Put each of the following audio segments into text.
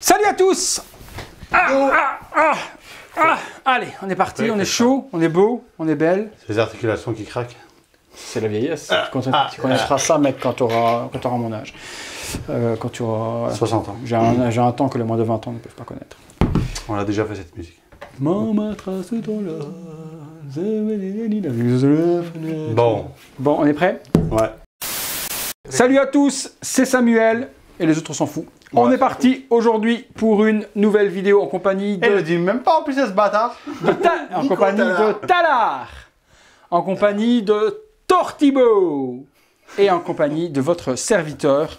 Salut à tous. Allez, on est parti, on est chaud, on est beau, on est belle. C'est les articulations qui craquent. C'est la vieillesse. Tu connaîtras ça, mec, quand tu auras mon âge. Quand tu auras 60 ans. J'ai un temps que les moins de 20 ans ne peuvent pas connaître. On a déjà fait cette musique. Maman trace ton là. Bon, on est prêt? ouais. Salut à tous, c'est Samuel et les autres s'en foutent. Ouais. On est parti aujourd'hui pour une nouvelle vidéo en compagnie de... Elle le dit même pas en plus, ce bâtard. En compagnie de Talar, en compagnie de Tortibo et en compagnie de votre serviteur,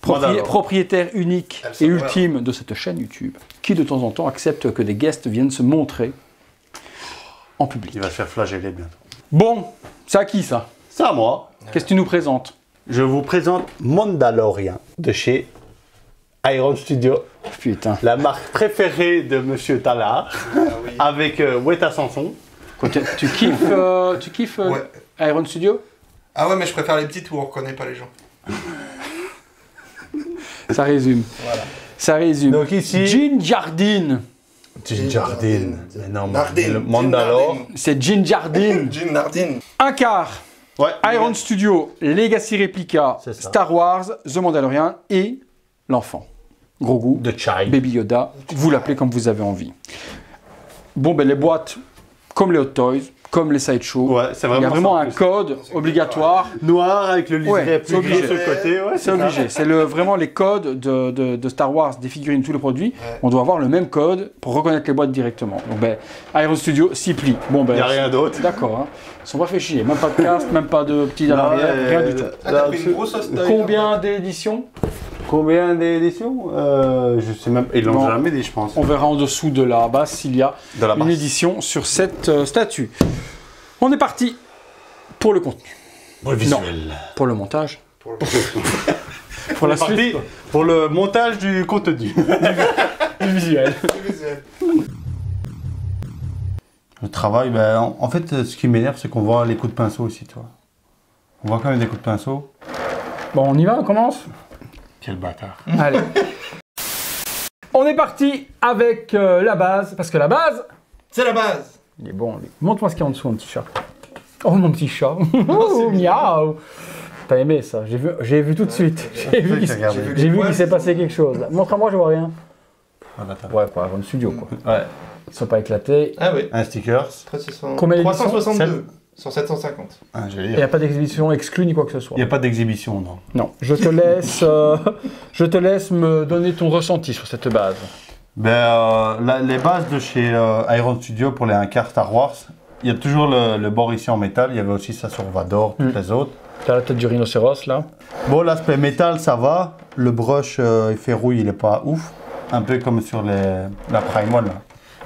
propriétaire unique et ultime de cette chaîne YouTube, qui de temps en temps accepte que des guests viennent se montrer en public. Il va se faire flageller bientôt. Bon, c'est à qui ça? C'est à moi. Qu'est-ce que tu nous présentes? Je vous présente Mandalorian de chez Iron Studio. Putain. La marque préférée de Monsieur Talar. oui. Avec Weta Sanson. Tu kiffes Ouais. Iron Studio? Ah ouais, mais je préfère les petites où on reconnaît pas les gens. Ça résume. Voilà. Ça résume. Donc ici... Gin Jardine. Gin Jardine. Non, Nardine. le Mandalore. C'est Gin Jardine. Gin Nardine. Un quart. Ouais. Iron Studio, Legacy Replica, C'est ça. Star Wars, The Mandalorian et l'enfant. Gros goût, De chai. Baby Yoda, vous l'appelez comme vous avez envie. Bon, ben les boîtes, comme les Hot Toys, comme les Sideshow, Ouais, c'est il y a vraiment vraiment ça, en un plus. code obligatoire. Noir avec le liseré Ouais, plus c'est gris obligé. sur le côté. Ouais, C'est obligé. C'est vraiment les codes de Star Wars, des figurines, tous les produits. Ouais. On doit avoir le même code pour reconnaître les boîtes directement. Donc, ben, Iron Studio s'y plie. Bon, ben, Il n'y a rien d'autre. d'accord, hein. Ils sont pas fait chier. Même pas de casque, même pas de petit à l'arrière, rien du tout. Ah, t'as pris une grosse hostile. Combien d'éditions? Combien d'éditions Je sais même. Ils l'ont Bon. jamais dit, je pense. On verra en dessous de la base s'il y a De la une base. édition sur cette statue. On est parti pour le contenu, Pour le visuel. pour le montage, Pour le- pour la C'est parti suite pour le montage du contenu. du visuel. Le travail, ben, en fait, ce qui m'énerve, c'est qu'on voit les coups de pinceau aussi, tu vois. On voit quand même des coups de pinceau. Bon, on y va, on commence? Quel bâtard. Allez. On est parti avec la base, parce que la base, C'est la base. il est bon. Lui. Montre-moi ce qu'il y a en dessous, mon petit chat. Oh, mon petit chat. Oh, miaou. T'as aimé ça? J'ai vu tout de suite. J'ai vu qu'il Regardez. qu'il s'est passé quelque chose. Là. Montre-moi, je vois rien. Voilà, t'as- Ouais, quoi, Iron Studio, quoi. Ouais. Ils sont pas éclatés. Ah oui. Un sticker. 360. Combien d'éditions 362. Sur 750. Ah, je vais Il n'y lire. a pas d'exhibition exclue ni quoi que ce soit. Il n'y a pas d'exhibition, non. Non, je te laisse me donner ton ressenti sur cette base. Ben, les bases de chez Iron Studio pour les 1/4 Star Wars, il y a toujours le bord ici en métal. Il y avait aussi ça sur Vador, toutes les autres. T'as la tête du rhinocéros là. Bon, l'aspect métal, ça va. Le brush, il fait rouille, il est pas ouf. Un peu comme sur la Prime One, là.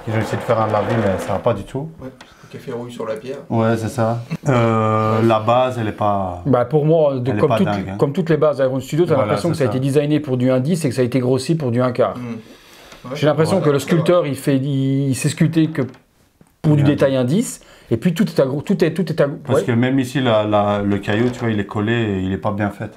Ils ont essayé de faire un lavé, mais ça va pas du tout. Ouais. Le café rouille sur la pierre. Ouais, c'est ça. La base, elle est pas... Bah pour moi, Elle est pas dingue, hein. comme toutes les bases Iron Studio, t'as Voilà, l'impression que c'est ça a ça. été designé pour du 1/10 et que ça a été grossi pour du 1/4. Ouais. J'ai l'impression Ouais, que le ça sculpteur il s'est sculpté que pour du Ouais. détail 1/10 et puis tout est à gros, tout est à Parce ouais. que même ici, le caillou, tu vois, il est collé et il est pas bien fait.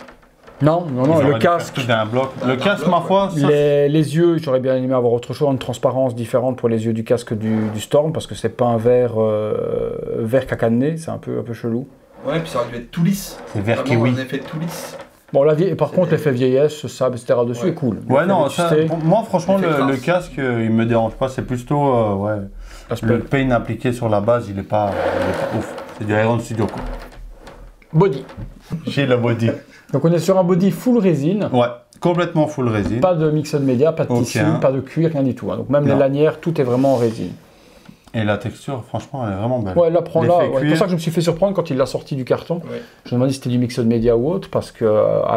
Non, Ils le auraient dû faire casque, tout d'un bloc. Le D'un casque, bloc, ma foi, ça, les yeux, j'aurais bien aimé avoir autre chose, une transparence différente pour les yeux du casque du Storm parce que c'est pas un vert cacané, c'est un peu chelou. Ouais, puis ça aurait dû être tout lisse. c'est vert Vraiment kiwi. un effet tout lisse. Bon, par contre, l'effet vieillesse, ça, etc. dessus Ouais. est cool. Ouais, L'effet non, ça, vétusté, pour moi, franchement, L'effet le trace. casque, il me dérange pas. C'est plutôt, ouais, l'aspect. le paint appliqué sur la base, il est pas ouf. C'est du Iron Studio, quoi. Body. J'ai le body. Donc on est sur un body full résine, Ouais, complètement full résine. pas de mixed media, pas de Ok. tissu, pas de cuir, rien du tout. Hein. Donc même les Non. lanières, tout est vraiment en résine. Et la texture, franchement, elle est vraiment belle. Ouais, là, prends là. L'effet Ouais, c'est cuir. pour ça que je me suis fait surprendre quand il l'a sorti du carton. Ouais. Je me demandais si c'était du mixed media ou autre, parce que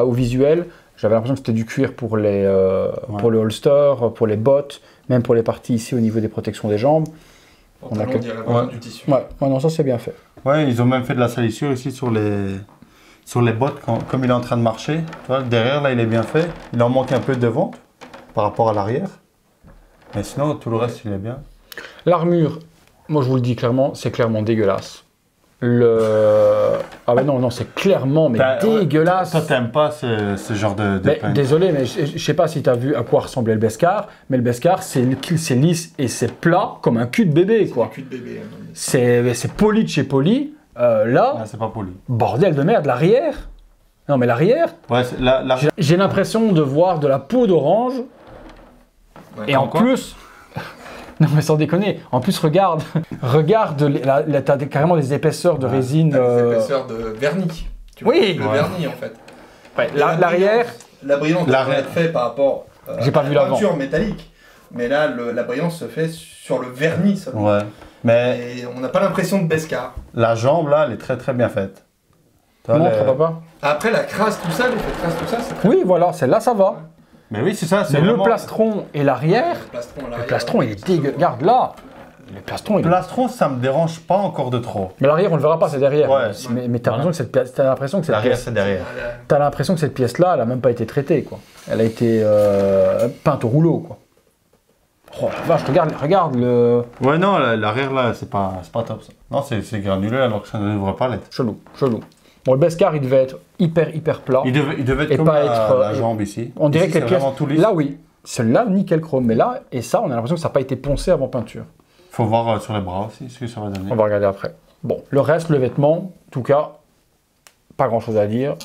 au visuel, j'avais l'impression que c'était du cuir pour pour le holster, pour les bottes, même pour les parties ici au niveau des protections des jambes. Pantalon, On a on dirait vraiment Ouais. du tissu. Ouais, non, ça c'est bien fait. Ouais, ils ont même fait de la salissure ici sur les bottes, comme il est en train de marcher. Tu vois, derrière, là, il est bien fait. Il en manque un peu devant par rapport à l'arrière. Mais sinon, tout le reste, il est bien. L'armure, moi je vous le dis clairement, c'est clairement dégueulasse. Ah mais non, c'est clairement mais dégueulasse. Toi, t'aimes pas ce genre de paint. Désolé, mais je sais pas si tu as vu à quoi ressemblait le Beskar, mais le Beskar, c'est lisse et c'est plat comme un cul de bébé, quoi. Un cul de bébé. C'est poli de chez poli. Là, c'est pas poli. Bordel de merde, l'arrière. Non, mais l'arrière, Ouais, j'ai l'impression de voir de la peau d'orange. Ouais, Et en plus... Non mais sans déconner, en plus regarde, t'as carrément des épaisseurs de résine. Des épaisseurs de vernis. Tu vois, Oui. le vernis en fait. Ouais, l'arrière. La brillance doit être faite par rapport J'ai pas vu la l'avant. peinture métallique. Mais là, la brillance se fait sur le vernis seulement. Ouais. Mais Et on n'a pas l'impression de Beskar. la jambe là, elle est très très bien faite. Toi, Montre papa. Après la crasse, tout ça, l'effet de crasse, tout ça, c'est très Oui, voilà, celle-là ça va. Mais oui, c'est ça. Mais vraiment... le plastron et l'arrière, le plastron à le l'arrière. plastron il est dégueu. Regarde là, le plastron il est... Plastron, ça me dérange pas encore de trop. Mais l'arrière on le verra pas, c'est derrière. Ouais. Mais t'as l'impression que cette Derrière, pièce, c'est derrière. t'as l'impression que cette pièce-là, elle a même pas été traitée, quoi. Elle a été peinte au rouleau, quoi. Oh la vache, regarde le... Ouais, non, l'arrière là, c'est pas top ça. Non, c'est granuleux alors que ça ne devrait pas l'être. Chelou. Bon, le Beskar, il devait être hyper plat. Il devait être Et comme pas la être, jambe ici. On dirait Ici, que les c'est pièces... vraiment tout lisse. Là, oui. Celui-là, nickel chrome. Mais là, et ça, on a l'impression que ça n'a pas été poncé avant peinture. Faut voir sur les bras aussi ce que ça va donner. On va regarder après. Bon, le reste, le vêtement, en tout cas, pas grand-chose à dire.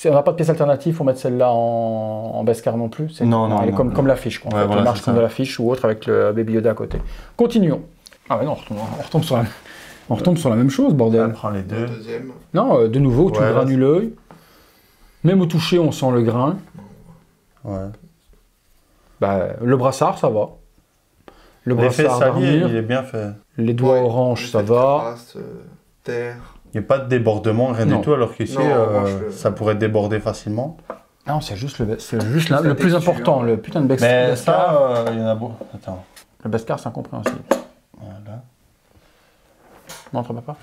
On n'a pas de pièce alternative, il faut mettre celle-là en Beskar non plus. Non, elle est comme l'affiche, quoi. Ouais, Elle voilà, marche c'est comme ça. de l'affiche ou autre avec le Baby Yoda à côté. Continuons. Ah mais non, on retombe sur la même chose, On bordel. prend les deux. Deuxième. Non, de nouveau, tout Ouais, là, granuleux. Même au toucher, on sent le grain. Ouais. Bah, le brassard, ça va. Le L'effet brassard salier, d'armure. il est bien fait. Les doigts Ouais, orange, ça l'effet de va. crasse, terre. Il n'y a pas de débordement, rien Non. du tout, alors qu'ici, Non, moi, ça pourrait déborder facilement. Non, c'est juste le la plus texture. important, le putain de Beskar. Mais ça, il y en a beaucoup. Attends. Le Beskar, c'est incompréhensible. Voilà. Montre papa.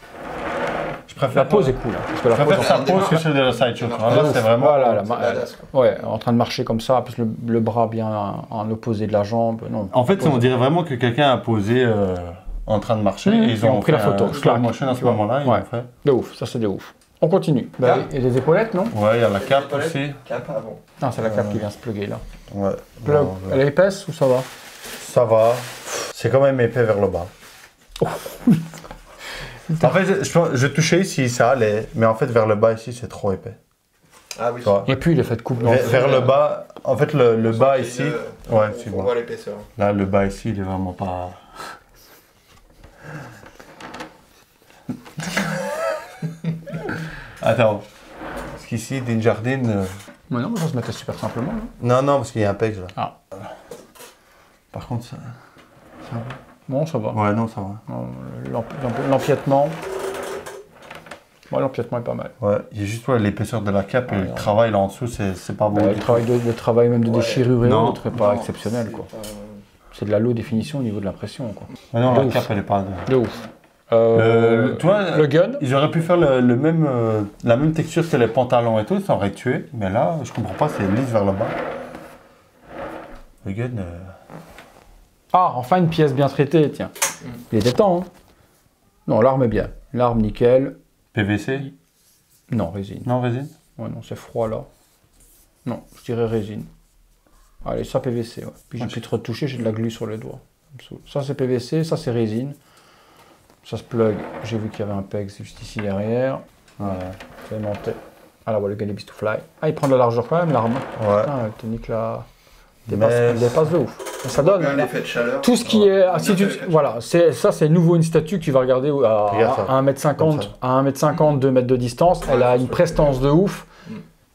Je préfère La pose est cool. Hein, parce que la Je préfère pose, sa pose que celle de la sideshow. marche Là, pas. c'est vraiment. Voilà, C'est badass, quoi. ouais, en train de marcher comme ça, plus le bras bien en opposé de la jambe. Non. En fait, on dirait vraiment que quelqu'un a posé en train de marcher. Mmh. Et ils ont pris la fait photo. un slow motion à ce moment-là. Ils Ouais. ont fait. De ouf, ça c'est de ouf. On continue. Bah, et les épaulettes, non? Ouais, il y a la cape aussi. Cap avant. Non, c'est la cape qui vient se plugger là. Ouais. Plug. Non, Elle est épaisse ou ça va? ça va. C'est quand même épais vers le bas. En fait, je touchais ici, ça allait. Mais en fait, vers le bas ici, c'est trop épais. Ah oui. Tu vois. Et puis il est fait de coupe dans Vers le bas, en fait, le bas ici. Ouais, tu On vois. voit l'épaisseur. Là, le bas ici, il est vraiment pas. Attends. Parce qu'ici, Dinjardine. Mais non, ça se mettait super simplement. Là. Non, parce qu'il y a un pex là. Ah. Par contre, ça. Bon, ça va. Ouais, non, ça va. Non, l'empiètement. Ouais, l'empiètement est pas mal. Ouais, il y a juste l'épaisseur de la cape et Ouais, le ouais. travail là en dessous, c'est pas bon. Bah, le travail même de Ouais. déchirure et Non. autres est pas Non, exceptionnel. c'est Quoi. pas- C'est de la low définition au niveau de l'impression. Quoi. Mais non, De la ouf. cape, elle est pas. De ouf. Toi, Le gun. ils auraient pu faire le même, la même texture que les pantalons et tout, ça aurait tué. Mais là, je comprends pas, c'est lisse vers le bas. Le gun. Ah, enfin une pièce bien traitée, tiens. Il était temps. Hein. Non, l'arme est bien. L'arme nickel. PVC. Non, résine. Non, résine. Ouais, non, c'est froid là. Non, je dirais résine. Allez, ça PVC. Ouais. Puis j'ai Ok. pu te retoucher, j'ai de la glu sur les doigts. Ça c'est PVC, ça c'est résine. Ça se plug. J'ai vu qu'il y avait un PEX juste ici derrière. Ouais. C'est monté. Ah là, voilà, le gun is to fly. Ah, il prend de la largeur quand même, l'arme. Ouais. Ah, elle te nique la. Mais- Elle dépasse de ouf. Et ça donne. Un effet de chaleur. Tout ce qui est. Ah, si tu, voilà, ça c'est nouveau une statue que tu vas regarder Regarde ça. à 1m50, Comme ça. à 1m50, 2 mètres de distance. Elle a une prestance de ouf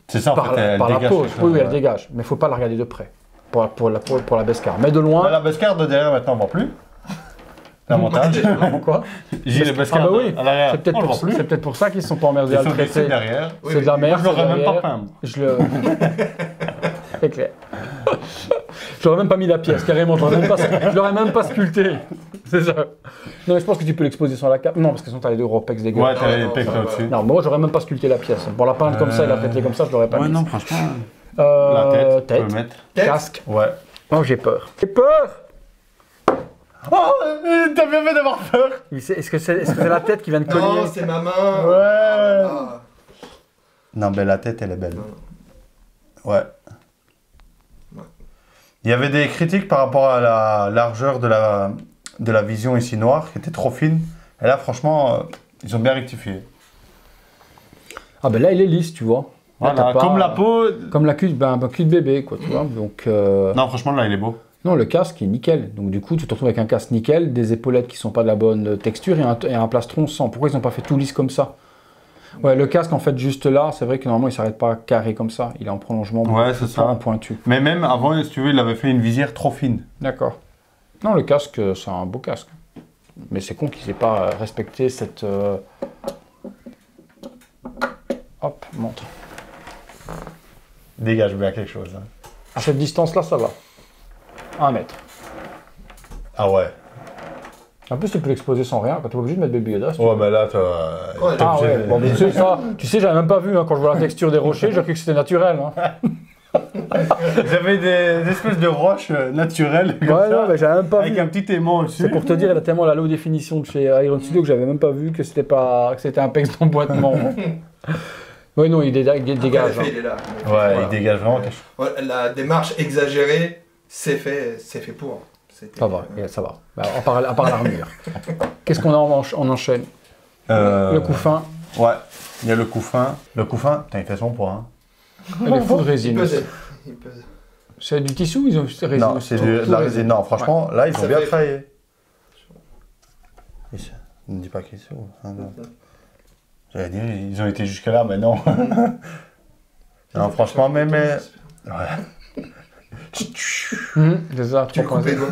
C'est ça en par, fait, elle par la dégage pose. quelque chose, Oui, elle ouais. dégage. Mais il faut pas la regarder de près. Pour la Beskar. Mais de loin. La Beskar de derrière maintenant on voit plus. L'avantage. Pourquoi? J'ai les Ah Beskar bah oui. à l'arrière. C'est peut-être on le pour, voit plus. c'est peut-être pour ça qu'ils se sont pas emmerdés à Ils le sont laissés traiter. derrière. C'est de la Moi merde. je l'aurais c'est même pas derrière. peint. Je le. C'est clair. Je l'aurais même pas mis la pièce, carrément. Je l'aurais même pas sculpté. C'est ça. Non, mais je pense que tu peux l'exposer sur la cape. Non, parce qu'ils sont à les deux gros pecs dégueux. Ouais, t'as les non, pecs ça va. là-dessus. Non, moi, j'aurais même pas sculpté la pièce. Pour la peindre comme ça et la traiter comme ça, je l'aurais pas mis. franchement. La tête, tu peux le mettre. casque. Ouais. Oh, j'ai peur. J'ai peur. Oh, t'as bien fait d'avoir peur. Est-ce que c'est la tête qui vient de cogner? Non, c'est ma main. Ouais. Ah. Non, mais la tête, elle est belle. Non. Ouais. Il y avait des critiques par rapport à la largeur de la vision ici noire, qui était trop fine. Et là, franchement, ils ont bien rectifié. Ah ben là, il est lisse, tu vois. Là, Voilà, t'as pas- comme la peau. Comme la cul, cul de bébé, quoi, tu vois. Donc, Non, franchement, là, il est beau. non, le casque est nickel. Donc du coup, tu te retrouves avec un casque nickel, des épaulettes qui sont pas de la bonne texture et un plastron sans. Pourquoi ils n'ont pas fait tout lisse comme ça? Ouais, le casque, en fait, juste là, c'est vrai que normalement, il s'arrête pas carré comme ça. Il est en prolongement, Ouais, c'est ça. en pointu. Mais même avant, si tu veux, il avait fait une visière trop fine. D'accord. Non, le casque, c'est un beau casque. Mais c'est con qu'ils aient pas respecté cette... Hop, montre. Dégage bien quelque chose. Hein. À cette distance-là, ça va. 1 mètre. Ah ouais. En plus, tu peux l'exposer sans rien, quand tu es obligé de mettre Baby Yoda. Ouais, mais là, Ouais, Ah ouais, bon, mais tu sais, ça, tu sais, j'avais même pas vu, hein, quand je vois la texture des rochers, j'ai cru que c'était naturel. Hein. J'avais des espèces de roches naturelles. Comme Ouais, ça, non, mais j'avais même pas avec vu. un petit aimant dessus. C'est pour te dire, il a tellement la low définition de chez Iron Studio que j'avais même pas vu que c'était un PEX d'emboîtement. Oui, non, il dégage. Après, il est là. Donc, Ouais, voilà. il dégage vraiment quelque chose. Ouais, la démarche exagérée, c'est fait pour. C'était- Ça va, ça va. Bah, à part l'armure. Qu'est-ce qu'on a on enchaîne? Le couffin. Ouais, il y a le couffin. Le couffin, putain, il fait son poids. Hein. Et les fous de Il résine. pesait. Il pesait. C'est du tissu ou ils ont juste résine? Non, c'est de la résine. Non, franchement, là, ils ont Ça bien fait- travaillé. Ici. Ne me dis pas qu'ils sont. Hein, non. J'allais dire, ils ont été jusque-là, mais non. Non, franchement, mais. Ouais. C'est ça, Tu coupes les doigts.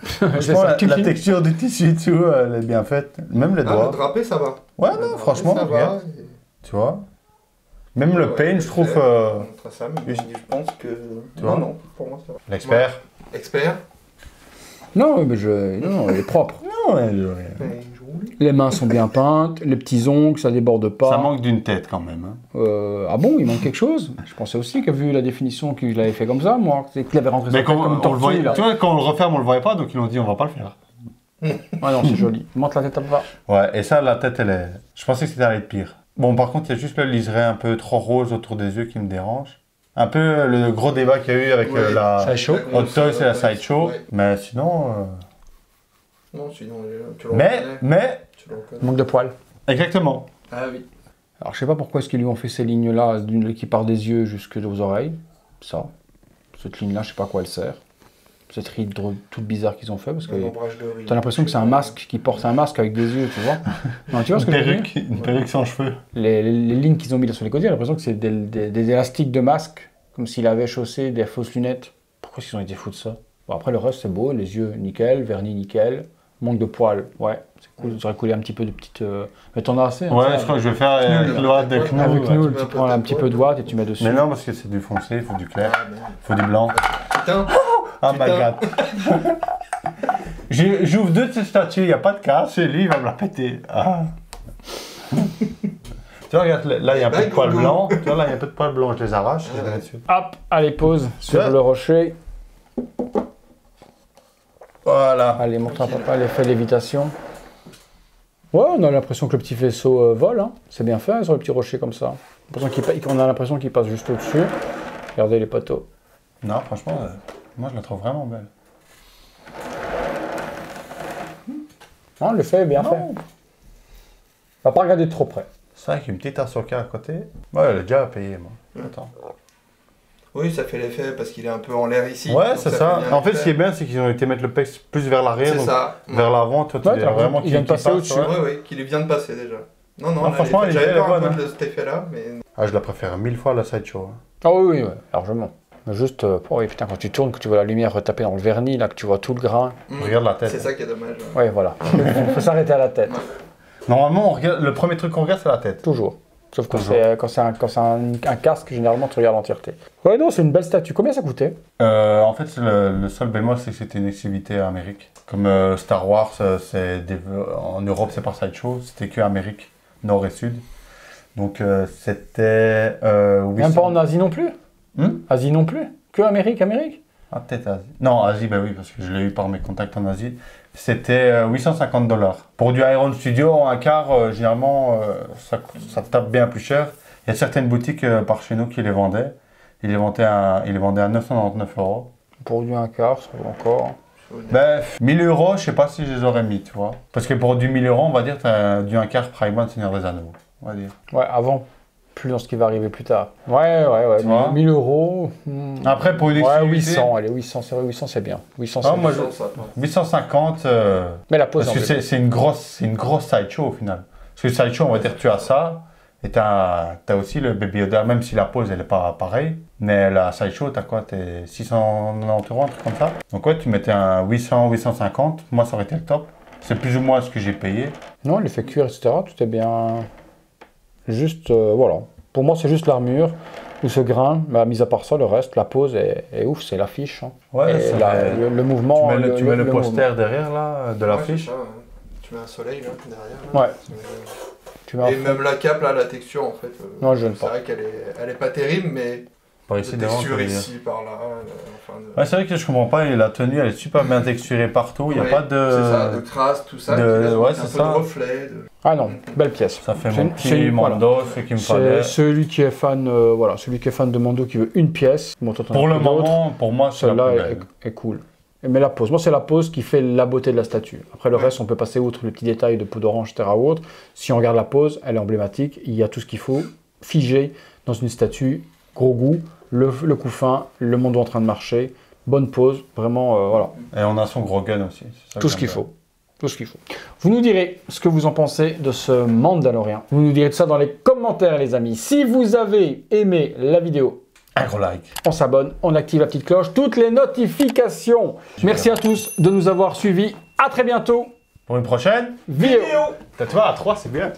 C'est Franchement, ça. la texture du tissu et tout, elle est bien faite. Même les Ah, le doigts. drapé, ça va. Ouais, Le non, drapé, franchement, ça regarde. va. Tu vois. Même le Ouais, paint, je trouve. Montre ça, mais je pense que. Tu vois Non, non, pour moi, ça va. L'expert. Expert. Non, mais non, il est propre. Non, ouais, Mais joli. Les mains sont bien peintes, les petits ongles, ça déborde pas. ça manque d'une tête quand même. Hein. Ah bon, il manque quelque chose? Je pensais aussi que vu la définition qu'il avait fait comme ça, moi, c'est qu'il avait rentré Mais sa quand tête comme une on le tortue, voyait, là. tu vois, quand on le referme, on le voyait pas, donc ils l'ont dit on va pas le faire. Ouais, non, c'est joli. Monte la tête à bas. Ouais, et ça, la tête, elle est. Je pensais que c'était allé être pire. Bon, par contre, il y a juste le liseré un peu trop rose autour des yeux qui me dérange. Un peu le gros débat qu'il y a eu avec Ouais. la Ça est chaud. Hot Toys et la Sideshow. Ouais. Mais sinon. Non, sinon, tu le reconnais. Mais. Tu le reconnais. Manque de poils. Exactement. Ah oui. Alors, je sais pas pourquoi est-ce qu'ils lui ont fait ces lignes-là, qui part des yeux jusque aux oreilles. Ça. Cette ligne-là, je sais pas à quoi elle sert. Cette ride toute bizarre qu'ils ont fait, parce que Un ombrage de riz. t'as l'impression que c'est un masque qui porte un masque avec des yeux, tu vois. Non, tu vois ce que je veux dire? Une perruque sans cheveux. Les lignes qu'ils ont mis là sur les côtés, j'ai l'impression que c'est des élastiques de masque, comme s'il avait chaussé des fausses lunettes. Pourquoi est-ce qu'ils ont été fous de ça? Bon, après, le reste, c'est beau, les yeux nickel, vernis nickel, manque de poils, ouais, c'est cool. J'aurais collé un petit peu de petites. Mais t'en as assez. Hein, Ouais, ça. je crois que je vais faire avec le watt de Avec Knou. Avec ouais. nous, Tu mets tu un peu prends de un petit peu de poils. watt et tu mets dessus. Mais non, parce que c'est du foncé, il faut du clair, Ah, ben. il faut du blanc. Putain. Ah, my Putain. god. J'ouvre deux de ces statues, il n'y a pas de casse, et lui, il va me la péter. Ah. Tu vois, regarde, là, il y a un peu de poils blancs. Tu vois, là, il y a un peu de poils blancs, je les arrache, je les mets dessus. Hop, allez, pause sur Ouais. le rocher. Voilà. Allez, montre à papa l'effet lévitation. Ouais, on a l'impression que le petit vaisseau vole, hein. C'est bien fait sur le petit rocher comme ça. On a l'impression qu'il passe juste au-dessus. Regardez les poteaux. Non, franchement, moi, je la trouve vraiment belle. Non, l'effet est bien fait. On va pas regarder de trop près. Ça, avec une petite Ahsoka à côté. Ouais, elle est déjà payée, moi. Attends. Oui, ça fait l'effet parce qu'il est un peu en l'air ici. Ouais, donc c'est fait ça. bien En fait, ce qui est l'effet. bien, c'est qu'ils ont été mettre le pex plus vers l'arrière, C'est donc ça. vers l'avant. Toi, tu Ouais, dis t'as vraiment il vient de passer passe, au-dessus. ouais. Oui, oui, qu'il vient de passer déjà. Non, non, Non, là, franchement, j'avais elle est peur un bonne, peu hein. de cet effet-là, mais Ah, je la préfère 1000 fois à la sideshow. Hein. Ah oui, oui, ouais, largement. Mais juste, oh oui, putain, quand tu tournes, que tu vois la lumière retaper dans le vernis, là, que tu vois tout le grain. Regarde la tête. c'est ça qui est dommage. Ouais, voilà. Il faut s'arrêter à la tête. Normalement, on regarde, le premier truc qu'on regarde, c'est la tête. Toujours. Sauf que Toujours. quand c'est un casque, généralement, tu regardes l'entièreté. Ouais, non, c'est une belle statue. Combien ça coûtait? En fait, le seul bémol, c'est que c'était une exclusivité à Amérique. Comme Star Wars, en Europe, c'est par sideshow. C'était que Amérique, Nord et Sud. Donc, c'était 800. Même pas en Asie non plus? Hmm Asie non plus? Que Amérique? Ah, peut-être Asie. Non, Asie, bah oui, parce que je l'ai eu par mes contacts en Asie. C'était 850 $. Pour du Iron Studio, un quart, généralement, ça tape bien plus cher. Il y a certaines boutiques par chez nous qui les vendaient. Ils les vendaient à 999 €. Pour du un quart, ça va encore. Ben, 1000 €, je sais pas si je les aurais mis, tu vois. Parce que pour du 1000 €, on va dire, tu as du un quart Prime One Seigneur des Anneaux. On va dire. Ouais, avant. Plus dans ce qui va arriver plus tard. Ouais. 1000 €. Après, pour une Ouais, exclusivité... 800, allez, 800, c'est vrai, 800 c'est bien. 800 Ah, c'est moi, bien. 850... Mais la pause, parce que c'est une grosse sideshow au final. Parce que sideshow, on va dire, tu as ça, et tu as aussi le Baby Yoda, même si la pause, elle n'est pas pareille. Mais la sideshow, tu as quoi? T'es 690 €, un truc comme ça. Donc ouais, tu mettais un 800, 850, moi ça aurait été le top. C'est plus ou moins ce que j'ai payé. Non, il est fait cuire, etc. Tout est bien. Juste, voilà. Pour moi, c'est juste l'armure ou ce grain. Mais mis à part ça, le reste, la pose est ouf, c'est l'affiche. Hein. Ouais, et le mouvement. Tu mets le poster mouvement. derrière là, de l'affiche. Ouais. Tu mets un soleil là, derrière. Là. Ouais. Et même la cape, là, la texture en fait. Non, je n'aime pas. C'est vrai qu'elle est pas terrible, mais. Par ici, la texture ici, par là. Ouais, c'est vrai que je comprends pas, et la tenue elle est super bien texturée partout, il n'y a pas de... C'est ça, de traces, tout ça, ouais, c'est c'est un peu ça. de reflet. Ah non, belle pièce. Ça fait mon petit Mando, ce qu'il me fallait. Celui qui est fan, celui qui est fan de Mando qui veut une pièce. Pour le moment, pour moi, celle-là est cool. Mais la pose, moi c'est la pose qui fait la beauté de la statue. Après le reste, on peut passer outre les petits détails de peau d'orange, etc. ou autre. Si on regarde la pose, elle est emblématique. Il y a tout ce qu'il faut figé dans une statue, gros goût, le coup fin, le Mando en train de marcher, bonne pose, vraiment voilà. Et on a son gros gun aussi. Tout ce qu'il faut. Tout ce qu'il faut. Vous nous direz ce que vous en pensez de ce Mandalorian. Vous nous direz tout ça dans les commentaires, les amis. Si vous avez aimé la vidéo, un gros like. On s'abonne, on active la petite cloche, toutes les notifications. Merci à tous de nous avoir suivis. À très bientôt pour une prochaine vidéo. Tu vois, à 3, c'est bien.